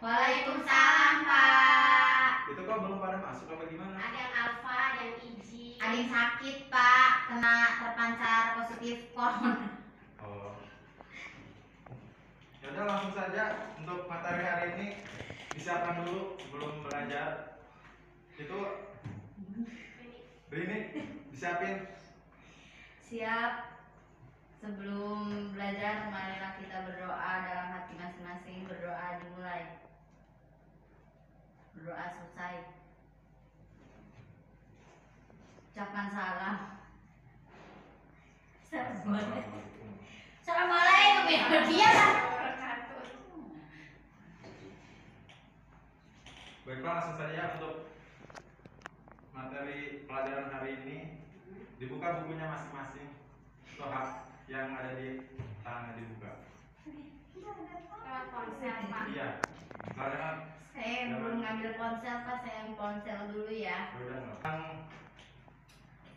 Waalaikumsalam, Pak. Itu kok belum pada masuk apa gimana? Ada yang alfa, ada yang izin. Ada yang sakit, Pak, kena terpancar positif corona. Oh. Ya udah langsung saja untuk materi hari ini disiapkan dulu sebelum belajar. Itu ini disiapin. Siap. Sebelum belajar, marilah kita berdoa dalam hati masing-masing. Berdoa dimulai. Berdoa selesai. Ucapkan salam. Assalamualaikum ya dia. Baiklah, langsung saja untuk materi pelajaran hari ini. Dibuka bukunya masing-masing. Sohab yang ada di tangannya dibuka. Lewat ponsel, Pak. Iya. Karena Saya belum ngambil ponsel, Pak. Saya ambil ponsel dulu ya.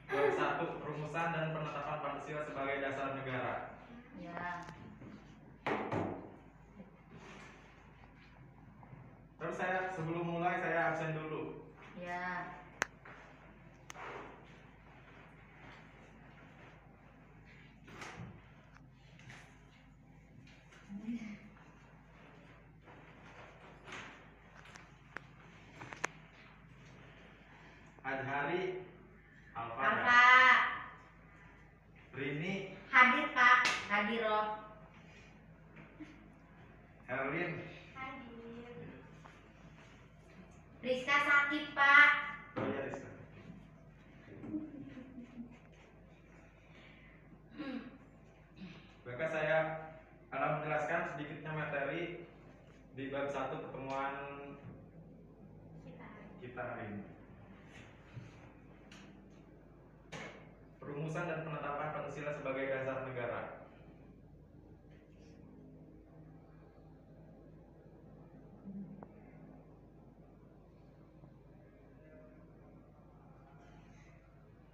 Satu, perumusan dan penetapan Pancasila sebagai dasar negara. Ya. Terus sebelum mulai saya absen dulu. Ya. Adhari Alfa. Alfa. Rini. Hadir, Pak. Hadiroh. Herlin. Hadir. Rizka sakit, Pak. Oh iya, Rizka. Maka saya akan menjelaskan sedikitnya materi di bab 1 pertemuan kita hari ini. Perumusan dan penetapan Pancasila sebagai dasar negara.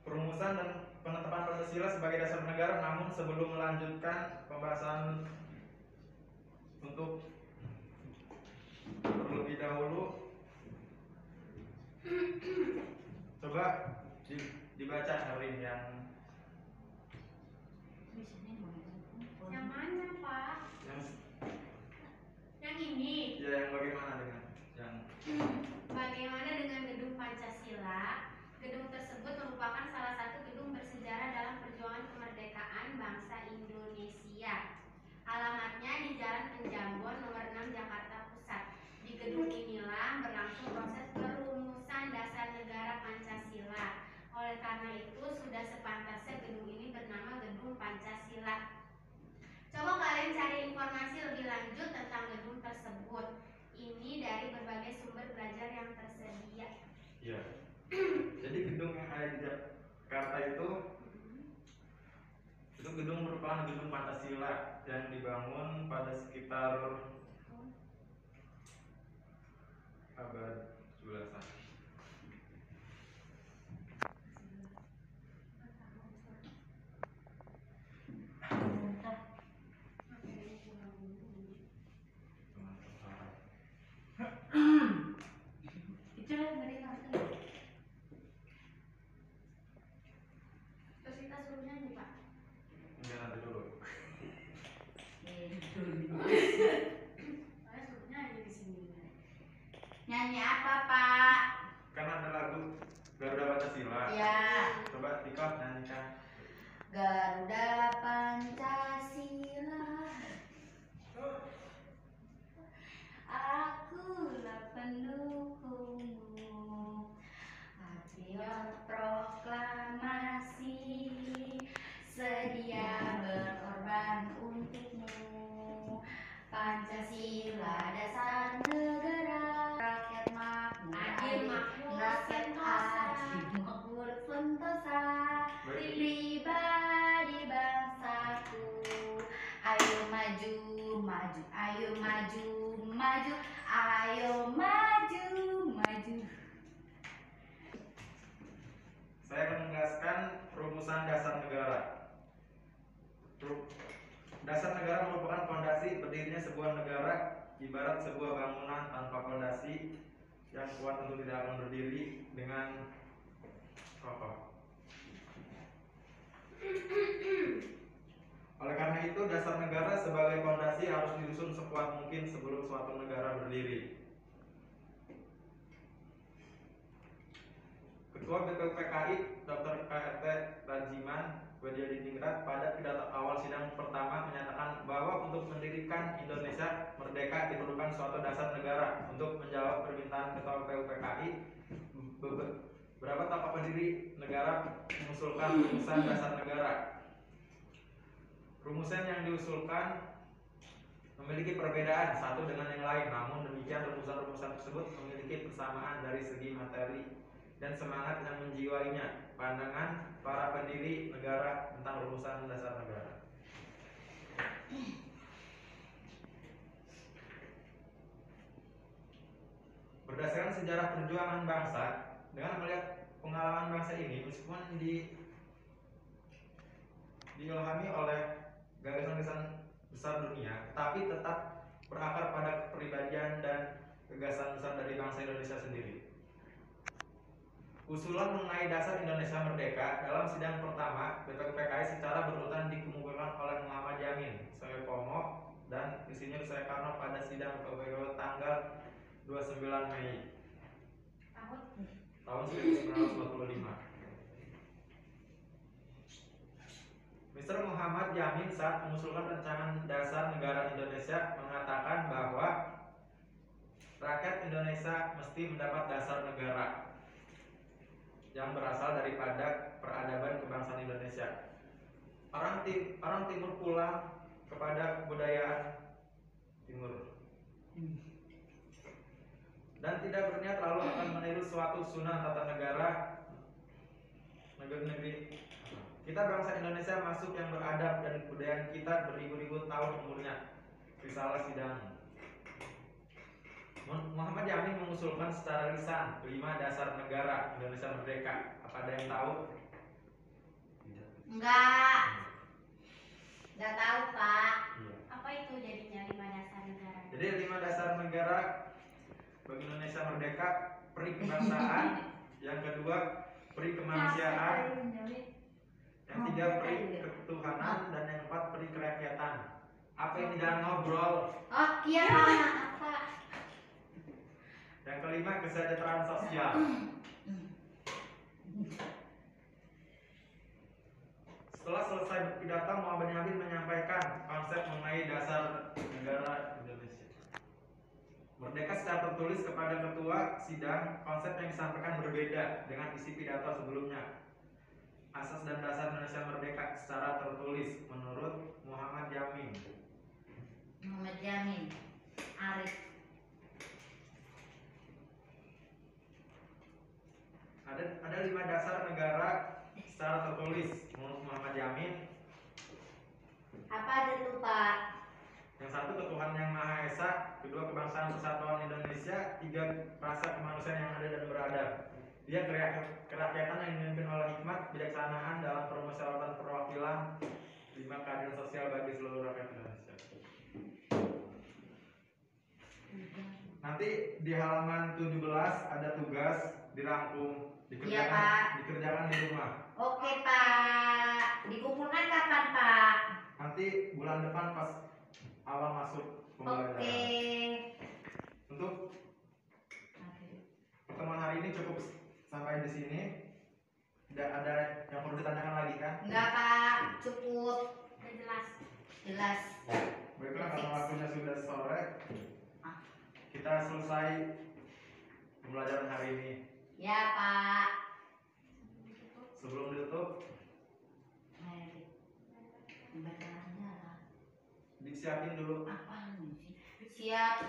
Perumusan dan penetapan Pancasila sebagai dasar negara, namun sebelum melanjutkan pembahasan untuk terlebih dahulu coba dibaca hari yang mana, Pak? Yang ini. Ya, yang bagaimana dengan yang Bagaimana dengan Gedung Pancasila? Gedung tersebut merupakan salah satu gedung bersejarah dalam perjuangan kemerdekaan bangsa Indonesia. Alamatnya di Jalan Penjambon nomor 6 Jakarta Pusat. Di gedung inilah berlangsung proses perumusan dasar negara Pancasila. Oleh karena itu sudah sepantasnya gedung ini bernama Gedung Pancasila. Coba kalian cari informasi lebih lanjut tentang gedung tersebut. Ini dari berbagai sumber belajar yang tersedia. ya. Jadi gedung yang ada di Jakarta itu gedung merupakan gedung Pancasila yang dibangun pada sekitar abad 17-an. Terus kita suruh nyanyi, Pak. Enggak, nanti dulu. Saya suruh nyanyi di sini. Nyanyi apa, Pak? Kan ada lagu Garuda Pancasila. Ya. Coba Tika nyanyikan. Garuda Pancasila, akulah pendukungmu. Patriot proklamasi, sedia berkorban untukmu. Pancasila dasar negara, rakyat makmur, rakyat adil makmur sentosa, pribadi bangsaku. Ayo maju, maju, ayo maju, maju, ayo maju, maju. Saya akan menjelaskan perumusan dasar negara. Dasar negara merupakan fondasi berdirinya sebuah negara, ibarat sebuah bangunan tanpa fondasi yang kuat tentu tidak akan berdiri dengan kokoh. Oleh karena itu, dasar negara sebagai fondasi harus disusun sekuat mungkin sebelum suatu negara berdiri. Ketua BPUPKI Dr. KRT Rajiman Weddiadiningrat pada pidato awal sidang pertama menyatakan bahwa untuk mendirikan Indonesia merdeka diperlukan suatu dasar negara. Untuk menjawab permintaan Ketua BPUPKI, beberapa tokoh pendiri negara mengusulkan rumusan dasar negara. Rumusan yang diusulkan memiliki perbedaan satu dengan yang lain, namun demikian rumusan-rumusan tersebut memiliki persamaan dari segi materi dan semangat yang menjiwainya. Pandangan para pendiri negara tentang rumusan dasar negara. Berdasarkan sejarah perjuangan bangsa, dengan melihat pengalaman bangsa ini, meskipun diilhami oleh gagasan-gagasan besar dunia, tapi tetap berakar pada kepribadian dan gagasan besar dari bangsa Indonesia sendiri. Usulan mengenai dasar Indonesia merdeka dalam sidang pertama BPUPKI secara berurutan dikemukakan oleh Muhammad Yamin, Soepomo, dan Insinyur Soekarno pada sidang BPUPKI tanggal 29 Mei tahun 1945. Mr. Muhammad Yamin saat mengusulkan rancangan dasar negara Indonesia mengatakan bahwa rakyat Indonesia mesti mendapat dasar negara yang berasal daripada peradaban kebangsaan Indonesia. Orang timur pulang kepada kebudayaan timur dan tidak berniat lalu akan meniru suatu sunan tata negara negeri. Kita bangsa Indonesia masuk yang beradab dan kebudayaan kita beribu-ribu tahun umurnya. Risalah sidang. Muhammad Yamin mengusulkan secara lisan 5 dasar negara Indonesia merdeka. Apa ada yang tahu? Enggak tahu, Pak. Iya. Apa itu jadinya 5 dasar negara? Jadi 5 dasar negara bagi Indonesia merdeka: peri kebangsaan, yang kedua peri kemanusiaan, yang tiga peri ketuhanan, dan yang keempat peri kerakyatan. Apa yang tidak ngobrol? Oh iya, apa? Yang kelima kesejahteraan sosial. Setelah selesai berpidato, Muhammad Yamin menyampaikan konsep mengenai dasar negara Indonesia merdeka secara tertulis kepada ketua sidang. Konsep yang disampaikan berbeda dengan isi pidato sebelumnya. Asas dan dasar Indonesia merdeka secara tertulis menurut Muhammad Yamin. Arif. Ada 5 dasar negara secara tertulis menurut Muhammad Yamin. Apa ada tuh, Pak? Yang satu ketuhanan yang Maha Esa, kedua kebangsaan persatuan Indonesia, tiga rasa kemanusiaan yang adil dan beradab. Dia kerakyatan yang dipimpin oleh hikmat, kebijaksanaan dalam permusyawaratan perwakilan, 5 keadilan sosial bagi seluruh rakyat Indonesia. Nanti di halaman 17 ada tugas dirangkum, dikerjakan di rumah. Oke, Pak. Dikumpulkan kapan, Pak? Nanti bulan depan pas awal masuk pembelajaran. Oke. Untuk pertemuan hari ini cukup sampai di sini. Tidak ada yang perlu ditanyakan lagi kan? Enggak, Pak. Cukup. Jelas. Baiklah, karena waktunya sudah sore, kita selesai pembelajaran hari ini. Ya, Pak. Sebelum ditutup, disiapin dulu. Apaan sih? Siap.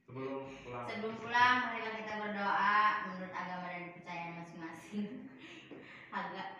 Sebelum pulang. Sebelum pulang, marilah kita berdoa menurut agama dan kepercayaan masing-masing. Agak